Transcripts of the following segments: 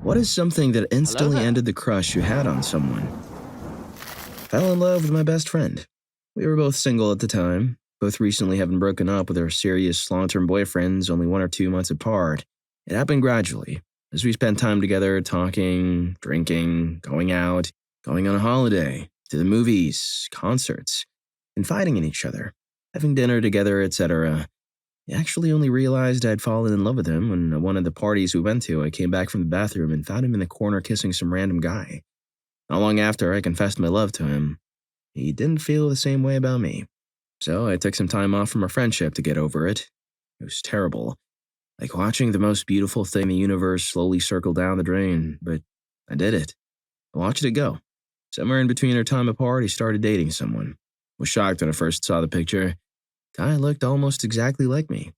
What is something that Hello instantly there. ended the crush you had on someone? Fell in love with my best friend. We were both single at the time, both recently having broken up with our serious long-term boyfriends only 1 or 2 months apart. It happened gradually, as we spent time together talking, drinking, going out, going on a holiday, to the movies, concerts, confiding in each other, having dinner together, etc. I actually only realized I'd fallen in love with him when at one of the parties we went to, I came back from the bathroom and found him in the corner kissing some random guy. Not long after, I confessed my love to him. He didn't feel the same way about me. So I took some time off from our friendship to get over it. It was terrible. Like watching the most beautiful thing in the universe slowly circle down the drain, but I did it. I watched it go. Somewhere in between our time apart, he started dating someone. Was shocked when I first saw the picture. Guy looked almost exactly like me.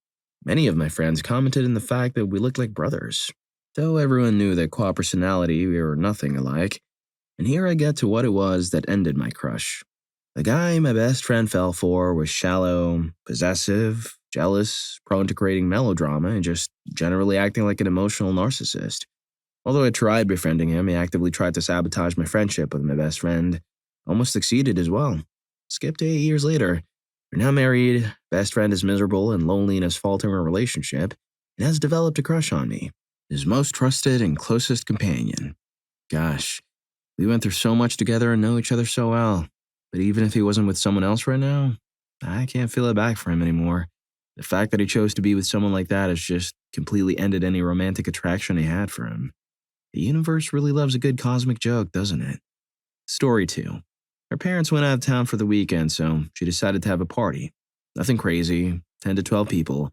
Many of my friends commented on the fact that we looked like brothers. Though everyone knew that qua personality we were nothing alike. And here I get to what it was that ended my crush. The guy my best friend fell for was shallow, possessive, jealous, prone to creating melodrama, and just generally acting like an emotional narcissist. Although I tried befriending him, he actively tried to sabotage my friendship with my best friend. Almost succeeded as well. Skip to 8 years later. We're now married, best friend is miserable and lonely in his faltering relationship, and has developed a crush on me. His most trusted and closest companion. Gosh, we went through so much together and know each other so well. But even if he wasn't with someone else right now, I can't feel it back for him anymore. The fact that he chose to be with someone like that has just completely ended any romantic attraction I had for him. The universe really loves a good cosmic joke, doesn't it? Story 2. Her parents went out of town for the weekend, so she decided to have a party. Nothing crazy, 10 to 12 people.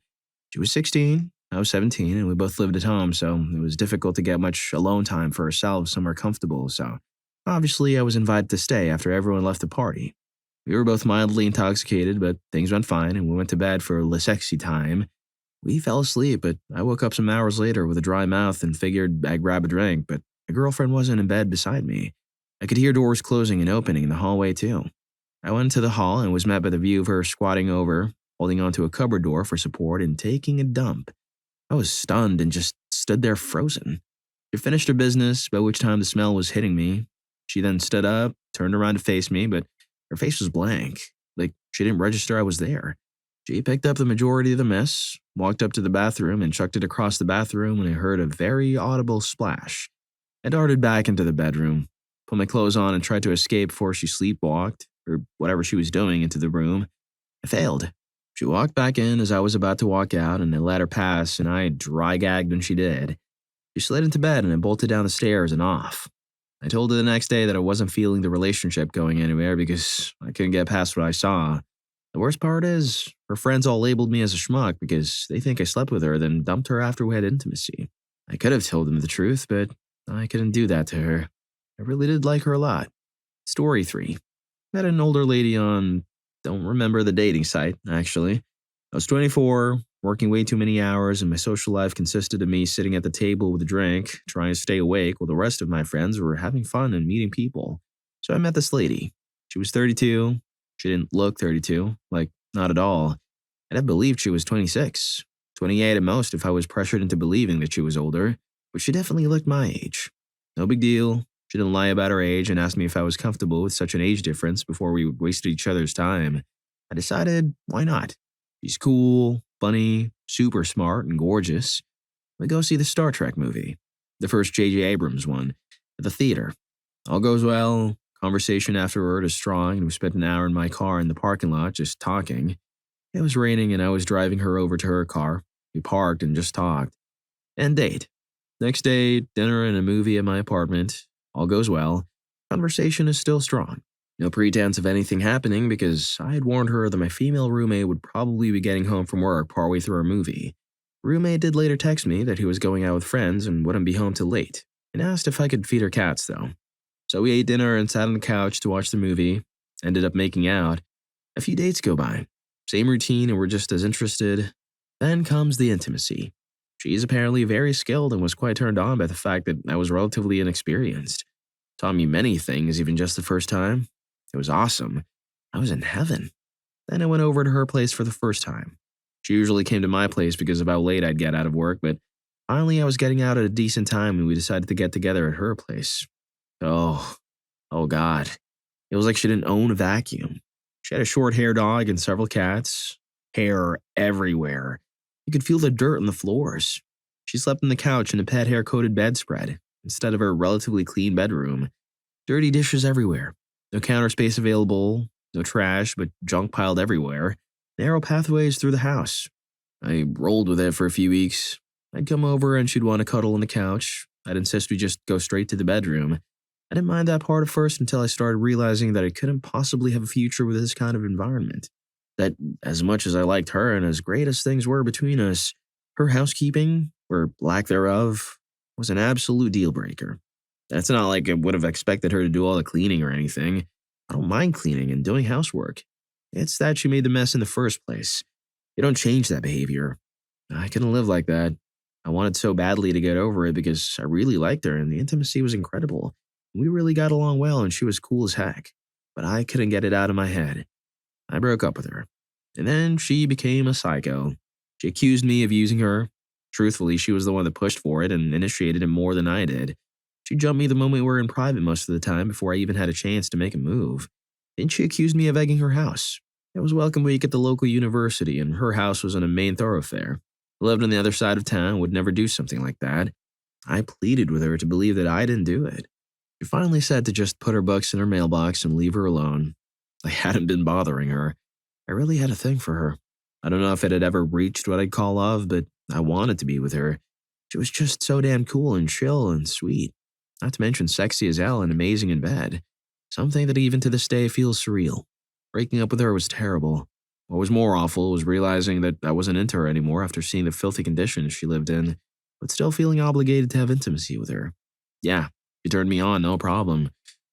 She was 16, I was 17, and we both lived at home, so it was difficult to get much alone time for ourselves somewhere comfortable, so obviously I was invited to stay after everyone left the party. We were both mildly intoxicated, but things went fine, and we went to bed for le sexy time. We fell asleep, but I woke up some hours later with a dry mouth and figured I'd grab a drink, but my girlfriend wasn't in bed beside me. I could hear doors closing and opening in the hallway, too. I went into the hall and was met by the view of her squatting over, holding onto a cupboard door for support, and taking a dump. I was stunned and just stood there frozen. She finished her business, by which time the smell was hitting me. She then stood up, turned around to face me, but her face was blank, like she didn't register I was there. She picked up the majority of the mess, walked up to the bathroom, and chucked it across the bathroom when I heard a very audible splash. I darted back into the bedroom, put my clothes on, and tried to escape before she sleepwalked, or whatever she was doing, into the room. I failed. She walked back in as I was about to walk out, and I let her pass, and I dry gagged when she did. She slid into bed, and I bolted down the stairs and off. I told her the next day that I wasn't feeling the relationship going anywhere because I couldn't get past what I saw. The worst part is, her friends all labeled me as a schmuck because they think I slept with her, then dumped her after we had intimacy. I could have told them the truth, but I couldn't do that to her. I really did like her a lot. Story 3. Met an older lady on, don't remember the dating site, actually. I was 24, working way too many hours, and my social life consisted of me sitting at the table with a drink, trying to stay awake while the rest of my friends were having fun and meeting people. So I met this lady. She was 32. She didn't look 32, like, not at all. I'd have believed she was 26, 28 at most if I was pressured into believing that she was older, but she definitely looked my age. No big deal. She didn't lie about her age and asked me if I was comfortable with such an age difference before we wasted each other's time. I decided, why not? She's cool, funny, super smart, and gorgeous. We go see the Star Trek movie, the first J.J. Abrams one, at the theater. All goes well. Conversation afterward is strong, and we spent an hour in my car in the parking lot just talking. It was raining, and I was driving her over to her car. We parked and just talked. End date. Next day, dinner and a movie at my apartment. All goes well. Conversation is still strong. No pretense of anything happening because I had warned her that my female roommate would probably be getting home from work partway through our movie. Roommate did later text me that he was going out with friends and wouldn't be home till late, and asked if I could feed her cats though. So we ate dinner and sat on the couch to watch the movie, ended up making out. A few dates go by. Same routine and we're just as interested. Then comes the intimacy. She is apparently very skilled and was quite turned on by the fact that I was relatively inexperienced. Taught me many things even just the first time. It was awesome. I was in heaven. Then I went over to her place for the first time. She usually came to my place because of how late I'd get out of work, but Finally, I was getting out at a decent time and we decided to get together at her place. Oh, oh God. It was like she didn't own a vacuum. She had a short hair dog and several cats. Hair everywhere. You could feel the dirt on the floors. She slept on the couch in a pet hair coated bedspread instead of her relatively clean bedroom. Dirty dishes everywhere. No counter space available. No trash, but junk piled everywhere. Narrow pathways through the house. I rolled with it for a few weeks. I'd come over and she'd want to cuddle on the couch. I'd insist we just go straight to the bedroom. I didn't mind that part at first until I started realizing that I couldn't possibly have a future with this kind of environment. That as much as I liked her and as great as things were between us, her housekeeping, or lack thereof, was an absolute deal breaker. It's not like I would have expected her to do all the cleaning or anything. I don't mind cleaning and doing housework. It's that she made the mess in the first place. You don't change that behavior. I couldn't live like that. I wanted so badly to get over it because I really liked her and the intimacy was incredible. We really got along well and she was cool as heck. But I couldn't get it out of my head. I broke up with her. And then she became a psycho. She accused me of using her. Truthfully, she was the one that pushed for it and initiated it more than I did. She jumped me the moment we were in private most of the time before I even had a chance to make a move. Then she accused me of egging her house. It was welcome week at the local university and her house was on a main thoroughfare. I lived on the other side of town, would never do something like that. I pleaded with her to believe that I didn't do it. She finally said to just put her books in her mailbox and leave her alone. I hadn't been bothering her. I really had a thing for her. I don't know if it had ever reached what I'd call love, but I wanted to be with her. She was just so damn cool and chill and sweet. Not to mention sexy as hell and amazing in bed. Something that even to this day feels surreal. Breaking up with her was terrible. What was more awful was realizing that I wasn't into her anymore after seeing the filthy conditions she lived in, but still feeling obligated to have intimacy with her. Yeah, she turned me on, no problem.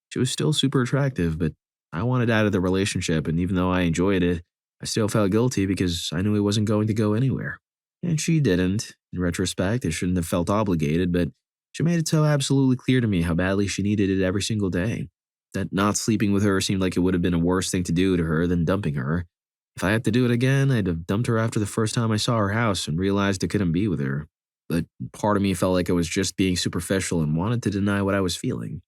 She was still super attractive, but I wanted out of the relationship, and even though I enjoyed it, I still felt guilty because I knew it wasn't going to go anywhere. And she didn't. In retrospect, I shouldn't have felt obligated, but she made it so absolutely clear to me how badly she needed it every single day. That not sleeping with her seemed like it would have been a worse thing to do to her than dumping her. If I had to do it again, I'd have dumped her after the first time I saw her house and realized I couldn't be with her. But part of me felt like I was just being superficial and wanted to deny what I was feeling.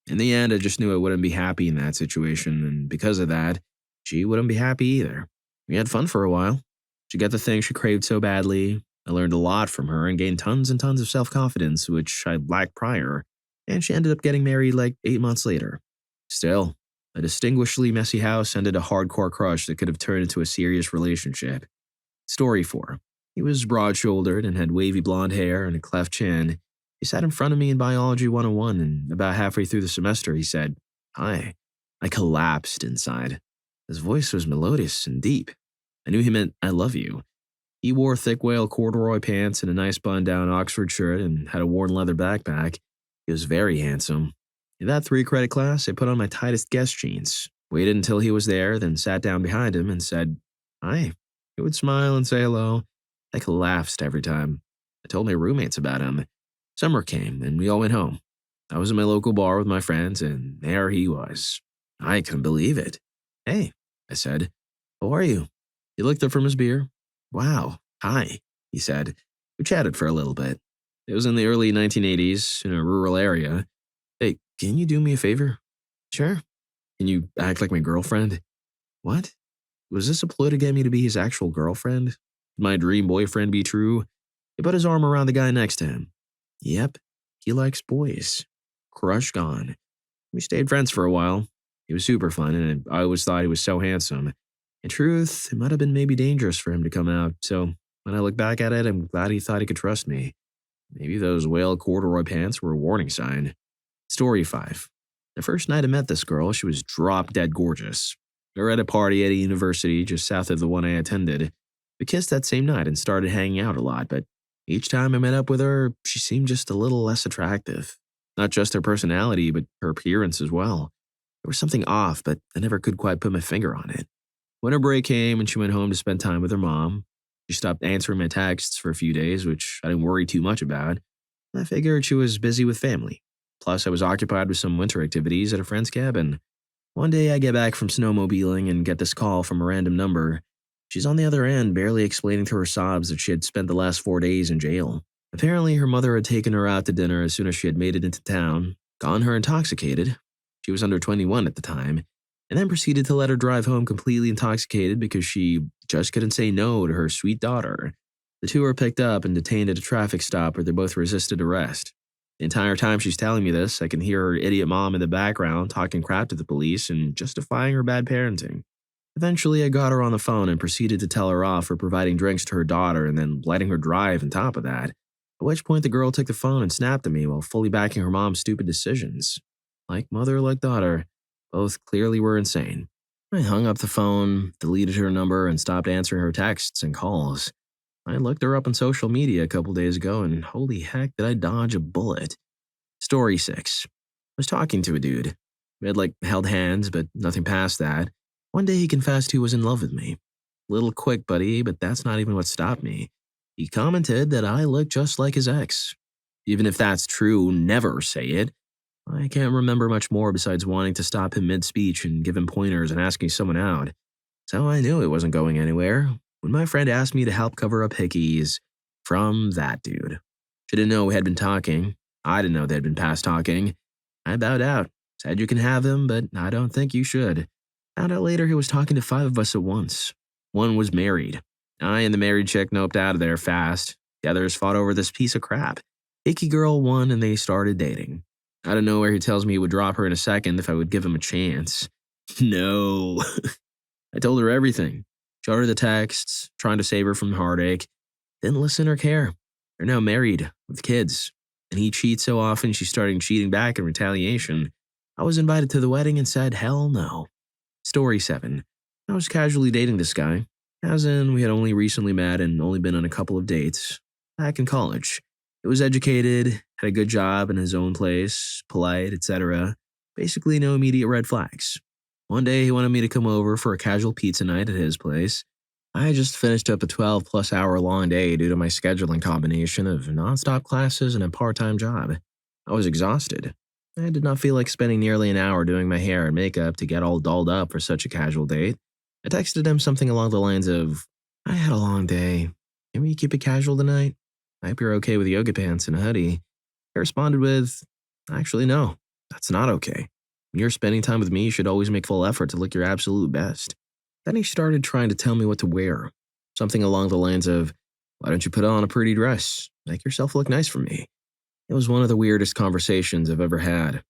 In the end, I just knew I wouldn't be happy in that situation, and because of that, she wouldn't be happy either. We had fun for a while. She got the thing she craved so badly. I learned a lot from her and gained tons and tons of self-confidence, which I lacked prior, and she ended up getting married like 8 months later. Still, a distinguishedly messy house ended a hardcore crush that could have turned into a serious relationship. Story 4. He was broad-shouldered and had wavy blonde hair and a cleft chin. He sat in front of me in Biology 101, and about halfway through the semester, he said, "Hi." I collapsed inside. His voice was melodious and deep. I knew he meant, "I love you." He wore thick whale corduroy pants and a nice button-down Oxford shirt and had a worn leather backpack. He was very handsome. In that 3-credit class, I put on my tightest guest jeans, waited until he was there, then sat down behind him and said, "Hi." He would smile and say hello. I collapsed every time. I told my roommates about him. Summer came, and we all went home. I was at my local bar with my friends, and there he was. I couldn't believe it. "Hey," I said. "How are you?" He looked up from his beer. "Wow, hi," he said. We chatted for a little bit. It was in the early 1980s, in a rural area. "Hey, can you do me a favor?" "Sure." "Can you act like my girlfriend?" "What?" Was this a ploy to get me to be his actual girlfriend? Could my dream boyfriend be true? He put his arm around the guy next to him. "Yep, he likes boys." Crush gone. We stayed friends for a while. He was super fun, and I always thought he was so handsome. In truth, it might have been maybe dangerous for him to come out, so when I look back at it, I'm glad he thought he could trust me. Maybe those whale corduroy pants were a warning sign. Story 5. The first night I met this girl, she was drop-dead gorgeous. We were at a party at a university just south of the one I attended. We kissed that same night and started hanging out a lot, but each time I met up with her, she seemed just a little less attractive. Not just her personality, but her appearance as well. There was something off, but I never could quite put my finger on it. Winter break came and she went home to spend time with her mom. She stopped answering my texts for a few days, which I didn't worry too much about. I figured she was busy with family. Plus, I was occupied with some winter activities at a friend's cabin. One day I get back from snowmobiling and get this call from a random number. She's on the other end, barely explaining to her sobs that she had spent the last 4 days in jail. Apparently, her mother had taken her out to dinner as soon as she had made it into town, gotten her intoxicated. She was under 21 at the time, and then proceeded to let her drive home completely intoxicated because she just couldn't say no to her sweet daughter. The two were picked up and detained at a traffic stop where they both resisted arrest. The entire time she's telling me this, I can hear her idiot mom in the background talking crap to the police and justifying her bad parenting. Eventually, I got her on the phone and proceeded to tell her off for providing drinks to her daughter and then letting her drive on top of that. At which point, the girl took the phone and snapped at me while fully backing her mom's stupid decisions. Like mother, like daughter, both clearly were insane. I hung up the phone, deleted her number, and stopped answering her texts and calls. I looked her up on social media a couple days ago, and holy heck, did I dodge a bullet. Story 6. I was talking to a dude. We had held hands, but nothing past that. One day he confessed he was in love with me. Little quick, buddy, but that's not even what stopped me. He commented that I looked just like his ex. Even if that's true, never say it. I can't remember much more besides wanting to stop him mid-speech and give him pointers and asking someone out. So I knew it wasn't going anywhere when my friend asked me to help cover up hickeys from that dude. She didn't know we had been talking. I didn't know they had been past talking. I bowed out, said you can have him, but I don't think you should. Found out later he was talking to 5 of us at once. One was married. I and the married chick noped out of there fast. The others fought over this piece of crap. Hickey girl won and they started dating. Out of nowhere, he tells me he would drop her in a second if I would give him a chance. No. I told her everything. Showed her the texts, trying to save her from the heartache. Didn't listen or care. They're now married, with kids. And he cheats so often she's starting cheating back in retaliation. I was invited to the wedding and said hell no. Story 7. I was casually dating this guy. As in, we had only recently met and only been on a couple of dates. Back in college. He was educated, had a good job in his own place, polite, etc. Basically no immediate red flags. One day he wanted me to come over for a casual pizza night at his place. I had just finished up a 12-plus hour long day due to my scheduling combination of nonstop classes and a part-time job. I was exhausted. I did not feel like spending nearly an hour doing my hair and makeup to get all dolled up for such a casual date. I texted him something along the lines of, I had a long day. Can we keep it casual tonight? I hope you're okay with yoga pants and a hoodie. He responded with, actually no, that's not okay. When you're spending time with me, you should always make full effort to look your absolute best. Then he started trying to tell me what to wear. Something along the lines of, why don't you put on a pretty dress? Make yourself look nice for me. It was one of the weirdest conversations I've ever had.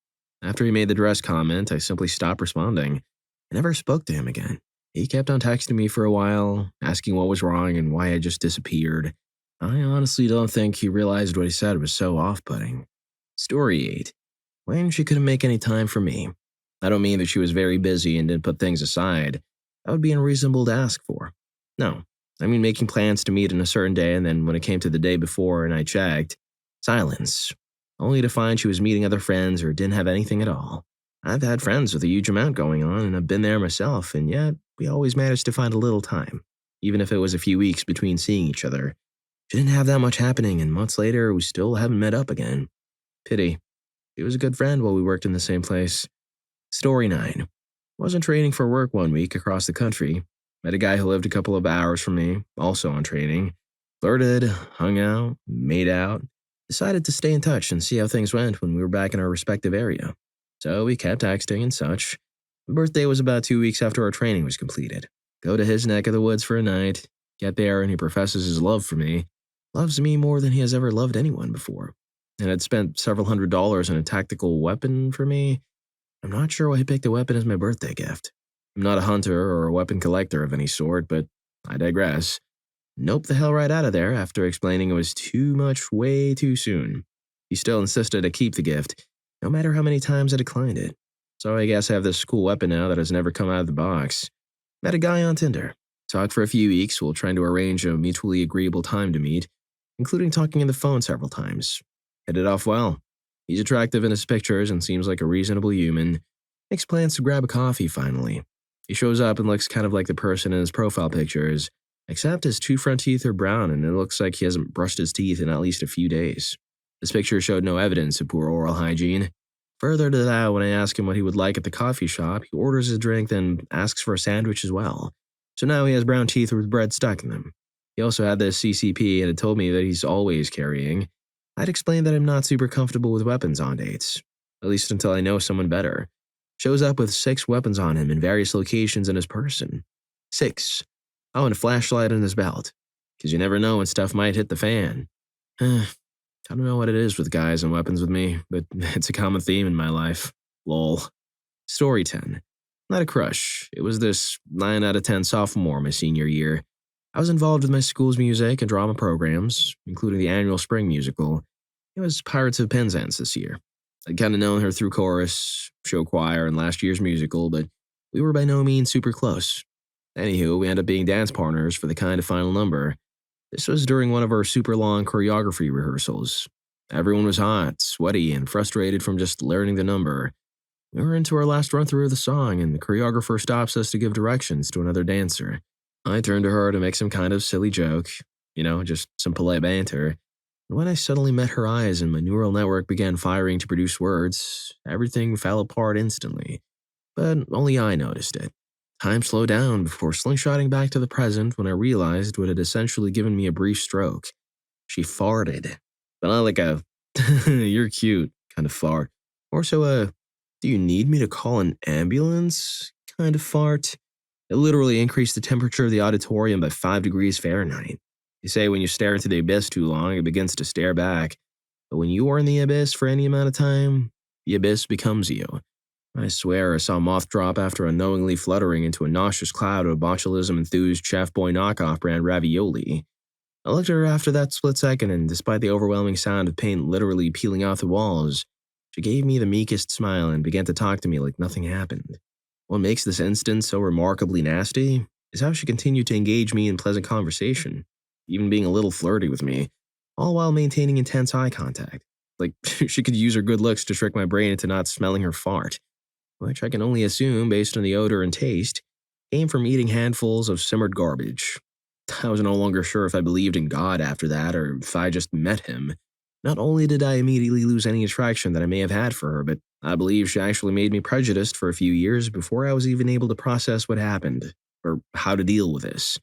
After he made the dress comment, I simply stopped responding. I never spoke to him again. He kept on texting me for a while, asking what was wrong and why I just disappeared. I honestly don't think he realized what he said was so off-putting. Story 8. When she couldn't make any time for me. I don't mean that she was very busy and didn't put things aside. That would be unreasonable to ask for. No, I mean making plans to meet on a certain day and then when it came to the day before and I checked, silence. Only to find she was meeting other friends or didn't have anything at all. I've had friends with a huge amount going on and I've been there myself, and yet we always managed to find a little time, even if it was a few weeks between seeing each other. She didn't have that much happening, and months later, we still haven't met up again. Pity. He was a good friend while we worked in the same place. Story 9. Wasn't training for work one week across the country. Met a guy who lived a couple of hours from me, also on training. Flirted, hung out, made out. Decided to stay in touch and see how things went when we were back in our respective area. So we kept texting and such. My birthday was about 2 weeks after our training was completed. Go to his neck of the woods for a night. Get there and he professes his love for me. Loves me more than he has ever loved anyone before. And had spent several $100s on a tactical weapon for me. I'm not sure why he picked a weapon as my birthday gift. I'm not a hunter or a weapon collector of any sort, but I digress. Nope the hell right out of there after explaining it was too much way too soon. He still insisted I keep the gift, no matter how many times I declined it. So I guess I have this cool weapon now that has never come out of the box. Met a guy on Tinder. Talked for a few weeks while trying to arrange a mutually agreeable time to meet, including talking on the phone several times. Hit it off well. He's attractive in his pictures and seems like a reasonable human. Makes plans to grab a coffee finally. He shows up and looks kind of like the person in his profile pictures, except his 2 front teeth are brown and it looks like he hasn't brushed his teeth in at least a few days. This picture showed no evidence of poor oral hygiene. Further to that, when I ask him what he would like at the coffee shop, he orders his drink then asks for a sandwich as well. So now he has brown teeth with bread stuck in them. He also had the CCP and had told me that he's always carrying. I'd explained that I'm not super comfortable with weapons on dates, at least until I know someone better. Shows up with 6 weapons on him in various locations in his person. 6. Oh, and a flashlight in his belt. Because you never know when stuff might hit the fan. I don't know what it is with guys and weapons with me, but it's a common theme in my life. Lol. Story 10. Not a crush. It was this 9 out of 10 sophomore my senior year. I was involved with my school's music and drama programs, including the annual spring musical. It was Pirates of Penzance this year. I'd kind of known her through chorus, show choir, and last year's musical, but we were by no means super close. Anywho, we ended up being dance partners for the kind of final number. This was during one of our super long choreography rehearsals. Everyone was hot, sweaty, and frustrated from just learning the number. We were into our last run through of the song, and the choreographer stops us to give directions to another dancer. I turned to her to make some kind of silly joke, just some polite banter. And when I suddenly met her eyes and my neural network began firing to produce words, everything fell apart instantly. But only I noticed it. Time slowed down before slingshotting back to the present when I realized what had essentially given me a brief stroke. She farted. But not like a, you're cute kind of fart. More so a, do you need me to call an ambulance kind of fart? It literally increased the temperature of the auditorium by 5 degrees Fahrenheit. They say when you stare into the abyss too long, it begins to stare back. But when you are in the abyss for any amount of time, the abyss becomes you. I swear I saw a moth drop after unknowingly fluttering into a nauseous cloud of botulism-enthused Chef Boy knockoff brand ravioli. I looked at her after that split second, and despite the overwhelming sound of paint literally peeling off the walls, she gave me the meekest smile and began to talk to me like nothing happened. What makes this instance so remarkably nasty is how she continued to engage me in pleasant conversation, even being a little flirty with me, all while maintaining intense eye contact. Like, she could use her good looks to trick my brain into not smelling her fart, which I can only assume, based on the odor and taste, came from eating handfuls of simmered garbage. I was no longer sure if I believed in God after that or if I just met him. Not only did I immediately lose any attraction that I may have had for her, but I believe she actually made me prejudiced for a few years before I was even able to process what happened, or how to deal with this.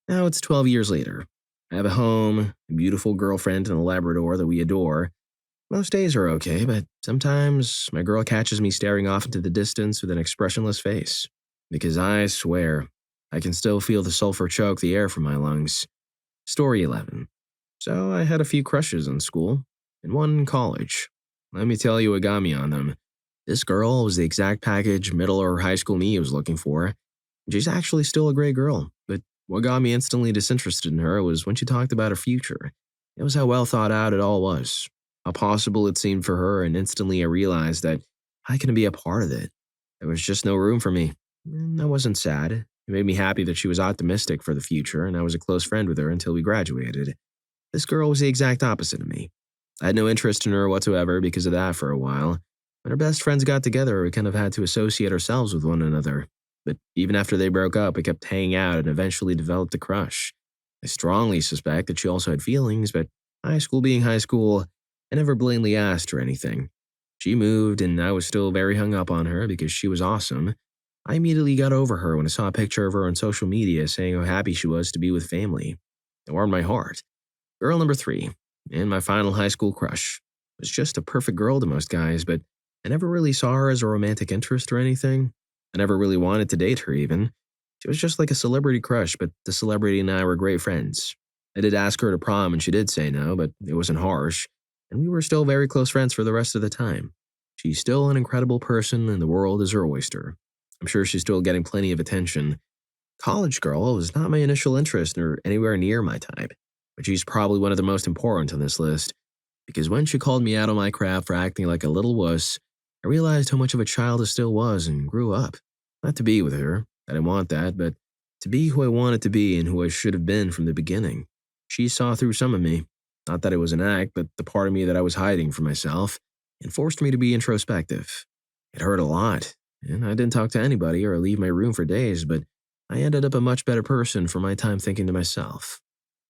Now it's 12 years later. I have a home, a beautiful girlfriend, and a Labrador that we adore. Most days are okay, but sometimes my girl catches me staring off into the distance with an expressionless face. Because I swear, I can still feel the sulfur choke the air from my lungs. Story 11. So I had a few crushes in school, and one in college. Let me tell you what got me on them. This girl was the exact package middle or high school me was looking for. She's actually still a great girl, but what got me instantly disinterested in her was when she talked about her future. It was how well thought out it all was, how possible it seemed for her, and instantly I realized that I couldn't be a part of it. There was just no room for me. And I wasn't sad. It made me happy that she was optimistic for the future, and I was a close friend with her until we graduated. This girl was the exact opposite of me. I had no interest in her whatsoever because of that for a while. When our best friends got together, we kind of had to associate ourselves with one another. But even after they broke up, we kept hanging out and eventually developed a crush. I strongly suspect that she also had feelings, but high school being high school, I never blatantly asked her anything. She moved, and I was still very hung up on her because she was awesome. I immediately got over her when I saw a picture of her on social media saying how happy she was to be with family. It warmed my heart. Girl number 3, and my final high school crush, was just a perfect girl to most guys, but I never really saw her as a romantic interest or anything. I never really wanted to date her even. She was just like a celebrity crush, but the celebrity and I were great friends. I did ask her to prom and she did say no, but it wasn't harsh, and we were still very close friends for the rest of the time. She's still an incredible person and the world is her oyster. I'm sure she's still getting plenty of attention. College girl was not my initial interest or anywhere near my type, but she's probably one of the most important on this list, because when she called me out on my crap for acting like a little wuss, I realized how much of a child I still was and grew up. Not to be with her, I didn't want that, but to be who I wanted to be and who I should have been from the beginning. She saw through some of me, not that it was an act, but the part of me that I was hiding from myself, and forced me to be introspective. It hurt a lot, and I didn't talk to anybody or leave my room for days, but I ended up a much better person for my time thinking to myself.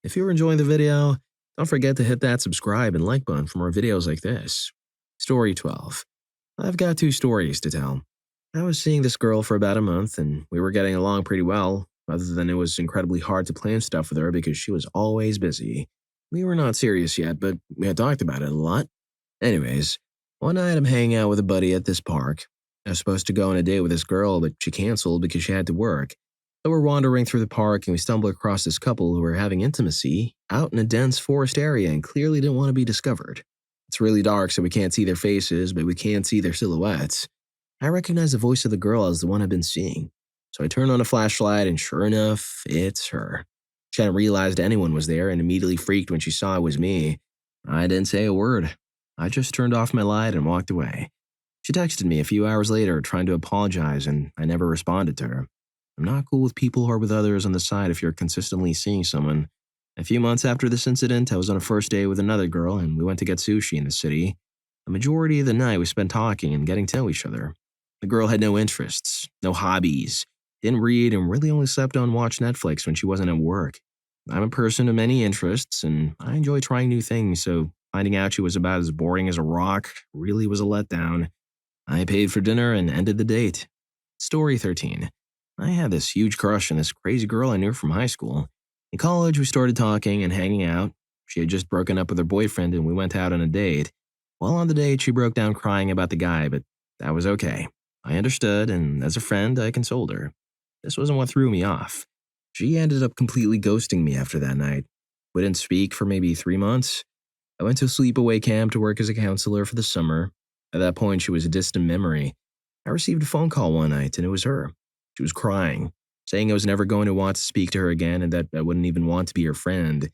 If you're enjoying the video, don't forget to hit that subscribe and like button for more videos like this. Story 12. I've got 2 stories to tell. I was seeing this girl for about a month, and we were getting along pretty well, other than it was incredibly hard to plan stuff with her because she was always busy. We were not serious yet, but we had talked about it a lot. Anyways, one night I'm hanging out with a buddy at this park. I was supposed to go on a date with this girl, but she canceled because she had to work. So we're wandering through the park and we stumble across this couple who were having intimacy out in a dense forest area and clearly didn't want to be discovered. It's really dark, so we can't see their faces, but we can see their silhouettes. I recognize the voice of the girl as the one I've been seeing. So I turn on a flashlight, and sure enough, it's her. She hadn't realized anyone was there and immediately freaked when she saw it was me. I didn't say a word. I just turned off my light and walked away. She texted me a few hours later trying to apologize, and I never responded to her. I'm not cool with people or with others on the side if you're consistently seeing someone. A few months after this incident, I was on a first date with another girl and we went to get sushi in the city. The majority of the night we spent talking and getting to know each other. The girl had no interests, no hobbies, didn't read, and really only slept on watch Netflix when she wasn't at work. I'm a person of many interests and I enjoy trying new things, so finding out she was about as boring as a rock really was a letdown. I paid for dinner and ended the date. Story 13. I had this huge crush on this crazy girl I knew from high school. In college, we started talking and hanging out. She had just broken up with her boyfriend and we went out on a date. While on the date, she broke down crying about the guy, but that was okay. I understood, and as a friend, I consoled her. This wasn't what threw me off. She ended up completely ghosting me after that night. We didn't speak for maybe 3 months. I went to a sleepaway camp to work as a counselor for the summer. At that point, she was a distant memory. I received a phone call one night, and it was her. She was crying, saying I was never going to want to speak to her again and that I wouldn't even want to be her friend.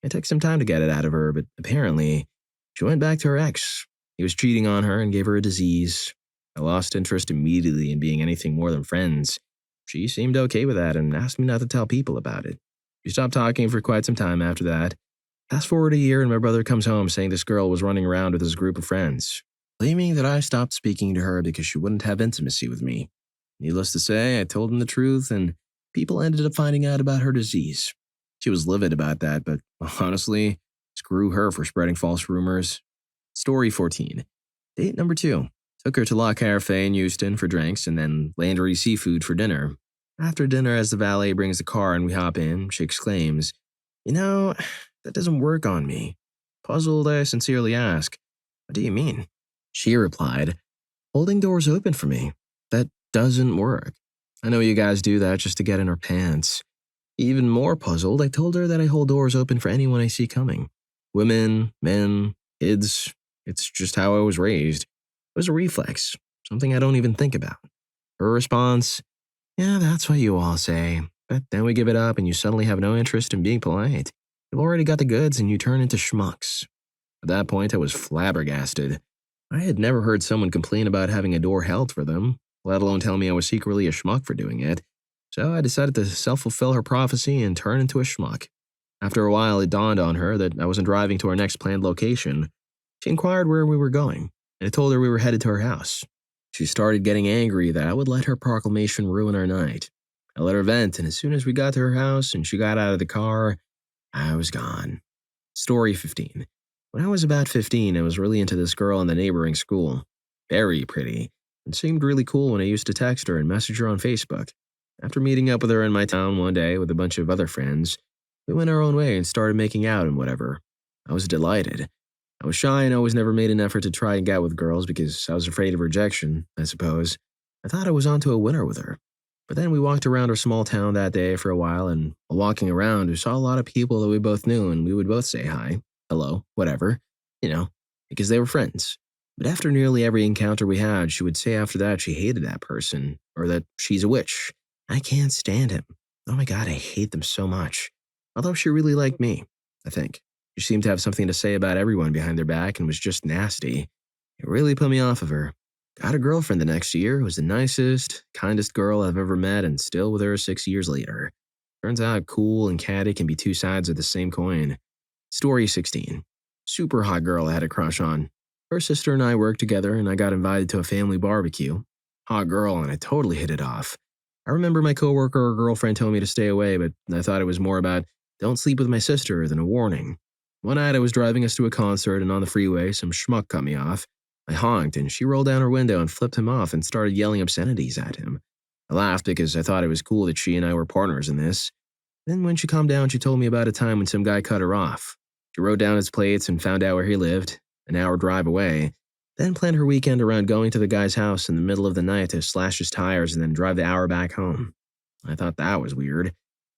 It took some time to get it out of her, but apparently, she went back to her ex. He was cheating on her and gave her a disease. I lost interest immediately in being anything more than friends. She seemed okay with that and asked me not to tell people about it. We stopped talking for quite some time after that. Fast forward a year and my brother comes home saying this girl was running around with his group of friends, claiming that I stopped speaking to her because she wouldn't have intimacy with me. Needless to say, I told him the truth and people ended up finding out about her disease. She was livid about that, but honestly, screw her for spreading false rumors. Story 14. Date number 2. Took her to La Cafe in Houston for drinks and then Landry Seafood for dinner. After dinner, as the valet brings the car and we hop in, she exclaims, that doesn't work on me. Puzzled, I sincerely ask, what do you mean? She replied, holding doors open for me. That doesn't work. I know you guys do that just to get in our pants. Even more puzzled, I told her that I hold doors open for anyone I see coming. Women, men, kids. It's just how I was raised. It was a reflex, something I don't even think about. Her response, yeah, that's what you all say. But then we give it up and you suddenly have no interest in being polite. You've already got the goods and you turn into schmucks. At that point, I was flabbergasted. I had never heard someone complain about having a door held for them, let alone tell me I was secretly a schmuck for doing it. So I decided to self-fulfill her prophecy and turn into a schmuck. After a while, it dawned on her that I wasn't driving to our next planned location. She inquired where we were going, and I told her we were headed to her house. She started getting angry that I would let her proclamation ruin our night. I let her vent, and as soon as we got to her house and she got out of the car, I was gone. Story 15. When I was about 15, I was really into this girl in the neighboring school. Very pretty, and seemed really cool when I used to text her and message her on Facebook. After meeting up with her in my town one day with a bunch of other friends, we went our own way and started making out and whatever. I was delighted. I was shy and always never made an effort to try and get with girls because I was afraid of rejection, I suppose. I thought I was onto a winner with her. But then we walked around our small town that day for a while, and while walking around, we saw a lot of people that we both knew, and we would both say hi, hello, whatever, because they were friends. But after nearly every encounter we had, she would say after that she hated that person, or that she's a witch. I can't stand him. Oh my God, I hate them so much. Although she really liked me, I think. She seemed to have something to say about everyone behind their back and was just nasty. It really put me off of her. Got a girlfriend the next year who was the nicest, kindest girl I've ever met and still with her 6 years later. Turns out cool and catty can be two sides of the same coin. Story 16. Super hot girl I had a crush on. Her sister and I worked together and I got invited to a family barbecue. Hot girl and I totally hit it off. I remember my coworker or girlfriend told me to stay away, but I thought it was more about don't sleep with my sister than a warning. One night I was driving us to a concert and on the freeway some schmuck cut me off. I honked and she rolled down her window and flipped him off and started yelling obscenities at him. I laughed because I thought it was cool that she and I were partners in this. Then when she calmed down, she told me about a time when some guy cut her off. She wrote down his plates and found out where he lived, an hour drive away, then planned her weekend around going to the guy's house in the middle of the night to slash his tires and then drive the hour back home. I thought that was weird.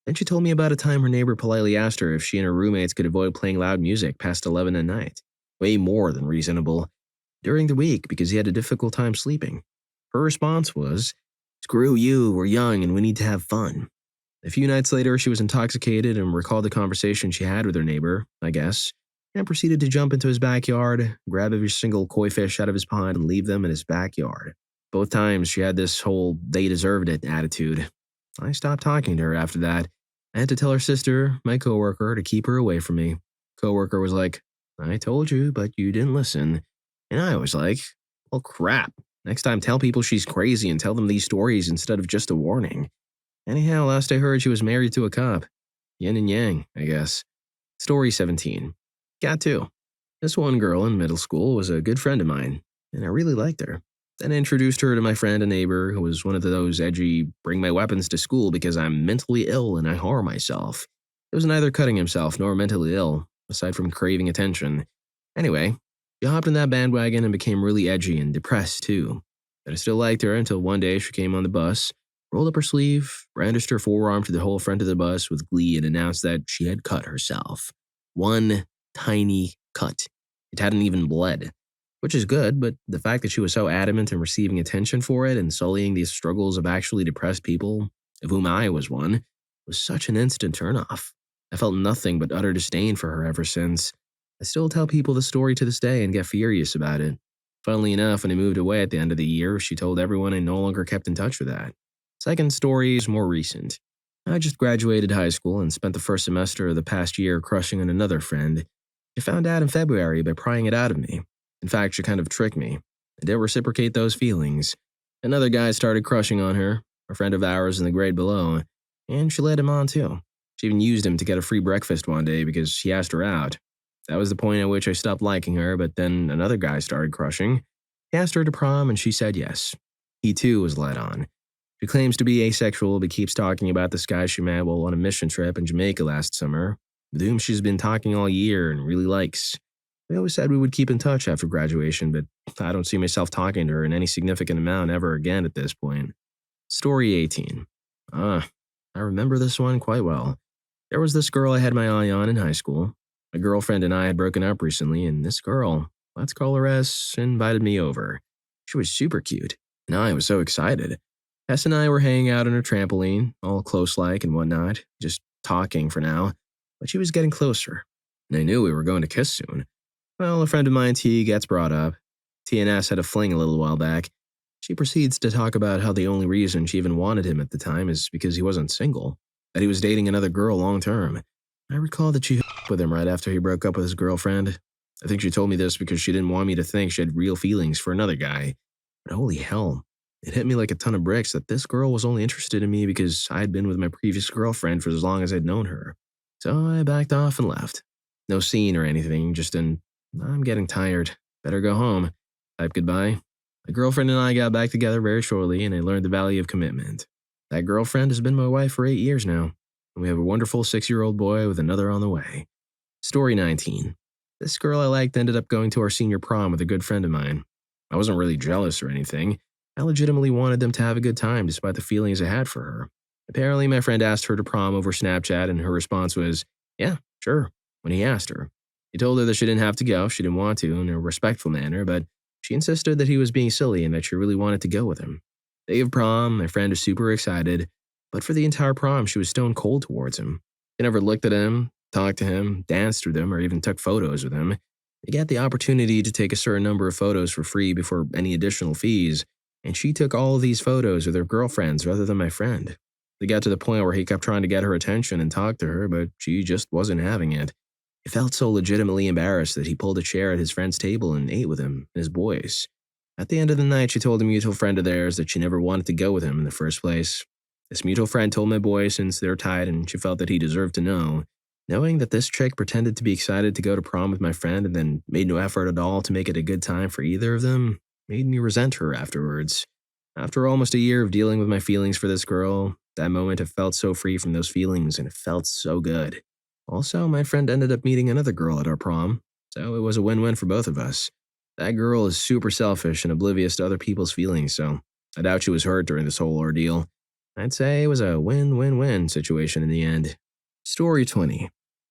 Then she told me about a time her neighbor politely asked her if she and her roommates could avoid playing loud music past 11 at night. Way more than reasonable. During the week because he had a difficult time sleeping. Her response was, "Screw you, we're young and we need to have fun." A few nights later, she was intoxicated and recalled the conversation she had with her neighbor, I guess, and proceeded to jump into his backyard, grab every single koi fish out of his pond, and leave them in his backyard. Both times, she had this whole they deserved it attitude. I stopped talking to her after that. I had to tell her sister, my coworker, to keep her away from me. Coworker was like, "I told you, but you didn't listen." And I was like, "Well, crap. Next time, tell people she's crazy and tell them these stories instead of just a warning." Anyhow, last I heard, she was married to a cop. Yin and yang, I guess. Story 17. Got two. This one girl in middle school was a good friend of mine, and I really liked her. Then I introduced her to my friend and neighbor, who was one of those edgy, bring my weapons to school because I'm mentally ill and I harm myself. He was neither cutting himself nor mentally ill, aside from craving attention. Anyway, she hopped in that bandwagon and became really edgy and depressed too. But I still liked her until one day she came on the bus, rolled up her sleeve, brandished her forearm to the whole front of the bus with glee, and announced that she had cut herself. One tiny cut. It hadn't even bled. Which is good, but the fact that she was so adamant in receiving attention for it and sullying the struggles of actually depressed people, of whom I was one, was such an instant turnoff. I felt nothing but utter disdain for her ever since. I still tell people the story to this day and get furious about it. Funnily enough, when I moved away at the end of the year, she told everyone I no longer kept in touch with that. Second story is more recent. I just graduated high school and spent the first semester of the past year crushing on another friend. She found out in February by prying it out of me. In fact, she kind of tricked me. I didn't reciprocate those feelings. Another guy started crushing on her, a friend of ours in the grade below, and she led him on too. She even used him to get a free breakfast one day because she asked her out. That was the point at which I stopped liking her, but then another guy started crushing. He asked her to prom and she said yes. He too was led on. She claims to be asexual but keeps talking about this guy she met while on a mission trip in Jamaica last summer, with whom she's been talking all year and really likes. We always said we would keep in touch after graduation, but I don't see myself talking to her in any significant amount ever again at this point. Story 18. I remember this one quite well. There was this girl I had my eye on in high school. My girlfriend and I had broken up recently, and this girl, let's call her S, invited me over. She was super cute, and I was so excited. S and I were hanging out on her trampoline, all close-like and whatnot, just talking for now, but she was getting closer, and I knew we were going to kiss soon. Well, a friend of mine, T, gets brought up. T and S had a fling a little while back. She proceeds to talk about how the only reason she even wanted him at the time is because he wasn't single, that he was dating another girl long-term. I recall that she hooked up with him right after he broke up with his girlfriend. I think she told me this because she didn't want me to think she had real feelings for another guy. But holy hell, it hit me like a ton of bricks that this girl was only interested in me because I had been with my previous girlfriend for as long as I'd known her. So I backed off and left. No scene or anything, just an "I'm getting tired, better go home" type goodbye. My girlfriend and I got back together very shortly, and I learned the value of commitment. That girlfriend has been my wife for 8 years now, and we have a wonderful 6-year-old boy with another on the way. Story 19. This girl I liked ended up going to our senior prom with a good friend of mine. I wasn't really jealous or anything. I legitimately wanted them to have a good time despite the feelings I had for her. Apparently, my friend asked her to prom over Snapchat, and her response was, "Yeah, sure," when he asked her. He told her that she didn't have to go if she didn't want to in a respectful manner, but she insisted that he was being silly and that she really wanted to go with him. Day of prom, my friend was super excited, but for the entire prom, she was stone cold towards him. She never looked at him, talked to him, danced with him, or even took photos with him. They got the opportunity to take a certain number of photos for free before any additional fees, and she took all of these photos with her girlfriends rather than my friend. They got to the point where he kept trying to get her attention and talk to her, but she just wasn't having it. He felt so legitimately embarrassed that he pulled a chair at his friend's table and ate with him and his boys. At the end of the night, she told a mutual friend of theirs that she never wanted to go with him in the first place. This mutual friend told my boy since they're tied and she felt that he deserved to know. Knowing that this chick pretended to be excited to go to prom with my friend and then made no effort at all to make it a good time for either of them made me resent her afterwards. After almost a year of dealing with my feelings for this girl, that moment I felt so free from those feelings and it felt so good. Also, my friend ended up meeting another girl at our prom, so it was a win-win for both of us. That girl is super selfish and oblivious to other people's feelings, so I doubt she was hurt during this whole ordeal. I'd say it was a win-win-win situation in the end. Story 20.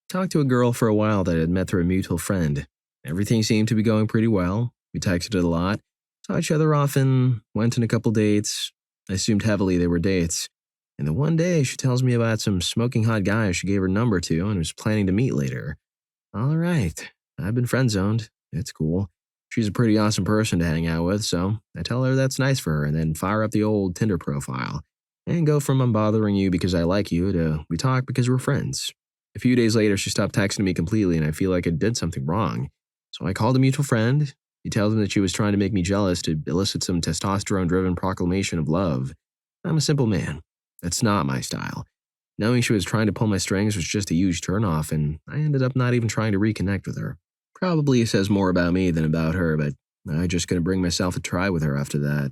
Talked to a girl for a while that I had met through a mutual friend. Everything seemed to be going pretty well. We texted a lot, saw each other often, went on a couple dates. I assumed heavily they were dates. And then one day she tells me about some smoking hot guy she gave her number to and was planning to meet later. All right, I've been friend zoned. It's cool. She's a pretty awesome person to hang out with, so I tell her that's nice for her and then fire up the old Tinder profile and go from I'm bothering you because I like you to we talk because we're friends. A few days later, she stopped texting me completely and I feel like I did something wrong. So I called a mutual friend. He tells me that she was trying to make me jealous to elicit some testosterone-driven proclamation of love. I'm a simple man. That's not my style. Knowing she was trying to pull my strings was just a huge turnoff, and I ended up not even trying to reconnect with her. Probably says more about me than about her, but I just couldn't bring myself to try with her after that.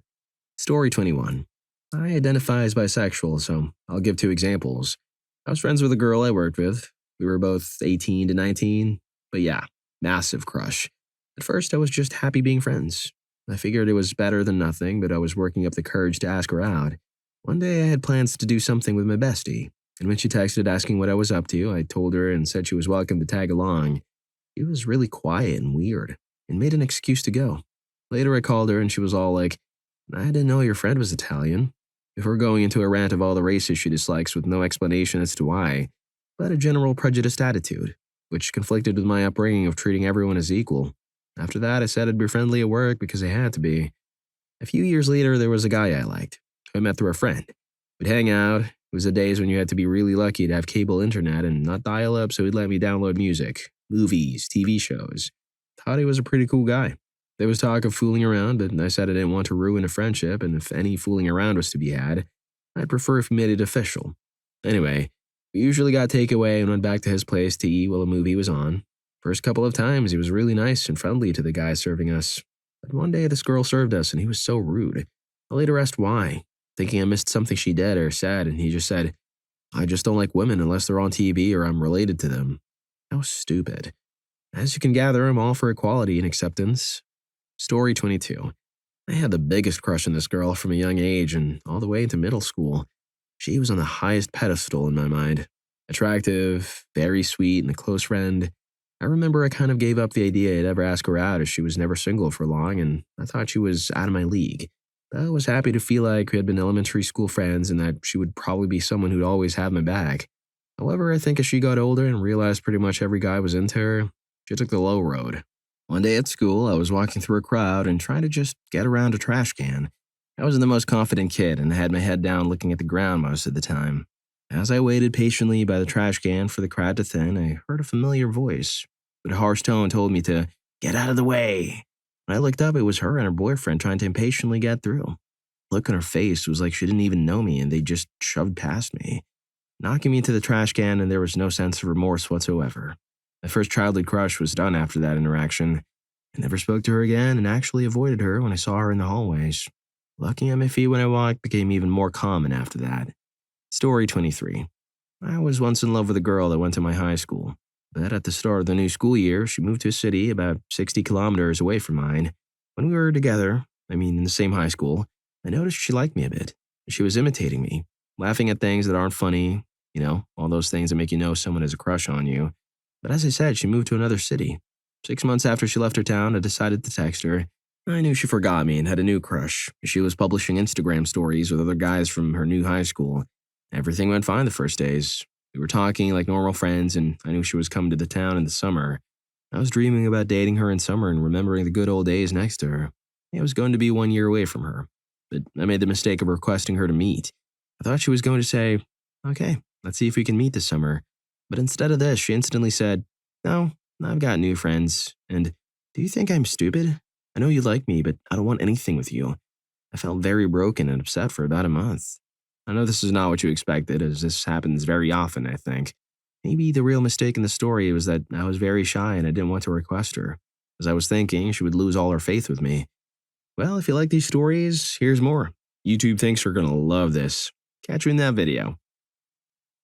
Story 21. I identify as bisexual, so I'll give two examples. I was friends with a girl I worked with. We were both 18 to 19, but yeah, massive crush. At first, I was just happy being friends. I figured it was better than nothing, but I was working up the courage to ask her out. One day, I had plans to do something with my bestie, and when she texted asking what I was up to, I told her and said she was welcome to tag along. She was really quiet and weird, and made an excuse to go. Later, I called her, and she was all like, I didn't know your friend was Italian. Before going into a rant of all the races she dislikes with no explanation as to why, but a general prejudiced attitude, which conflicted with my upbringing of treating everyone as equal. After that, I said I'd be friendly at work because I had to be. A few years later, there was a guy I liked, who I met through a friend. We'd hang out. It was the days when you had to be really lucky to have cable internet and not dial-up, so he'd let me download music, movies, TV shows. Thought he was a pretty cool guy. There was talk of fooling around, but I said I didn't want to ruin a friendship, and if any fooling around was to be had, I'd prefer if he made it official. Anyway, we usually got takeaway and went back to his place to eat while a movie was on. First couple of times, he was really nice and friendly to the guy serving us. But one day, this girl served us, and he was so rude. I later asked why, thinking I missed something she did or said, and he just said, I just don't like women unless they're on TV or I'm related to them. How stupid. As you can gather, I'm all for equality and acceptance. Story 22. I had the biggest crush on this girl from a young age and all the way into middle school. She was on the highest pedestal in my mind. Attractive, very sweet, and a close friend. I remember I kind of gave up the idea I'd ever ask her out as she was never single for long and I thought she was out of my league. But I was happy to feel like we had been elementary school friends and that she would probably be someone who'd always have my back. However, I think as she got older and realized pretty much every guy was into her, she took the low road. One day at school, I was walking through a crowd and trying to just get around a trash can. I wasn't the most confident kid and I had my head down looking at the ground most of the time. As I waited patiently by the trash can for the crowd to thin, I heard a familiar voice, but a harsh tone told me to get out of the way. When I looked up, it was her and her boyfriend trying to impatiently get through. The look on her face was like she didn't even know me and they just shoved past me, knocking me into the trash can, and there was no sense of remorse whatsoever. My first childhood crush was done after that interaction. I never spoke to her again and actually avoided her when I saw her in the hallways. Looking at my feet when I walked became even more common after that. Story 23. I was once in love with a girl that went to my high school, but at the start of the new school year, she moved to a city about 60 kilometers away from mine. When we were together, in the same high school, I noticed she liked me a bit. She was imitating me, laughing at things that aren't funny, all those things that make you know someone has a crush on you. But as I said, she moved to another city. 6 months after she left her town, I decided to text her. I knew she forgot me and had a new crush. She was publishing Instagram stories with other guys from her new high school. Everything went fine the first days. We were talking like normal friends, and I knew she was coming to the town in the summer. I was dreaming about dating her in summer and remembering the good old days next to her. I was going to be 1 year away from her, but I made the mistake of requesting her to meet. I thought she was going to say, okay, let's see if we can meet this summer. But instead of this, she instantly said, no, I've got new friends, and do you think I'm stupid? I know you like me, but I don't want anything with you. I felt very broken and upset for about a month. I know this is not what you expected, as this happens very often, I think. Maybe the real mistake in the story was that I was very shy and I didn't want to request her, as I was thinking she would lose all her faith with me. Well, if you like these stories, here's more. YouTube thinks you're gonna love this. Catch you in that video.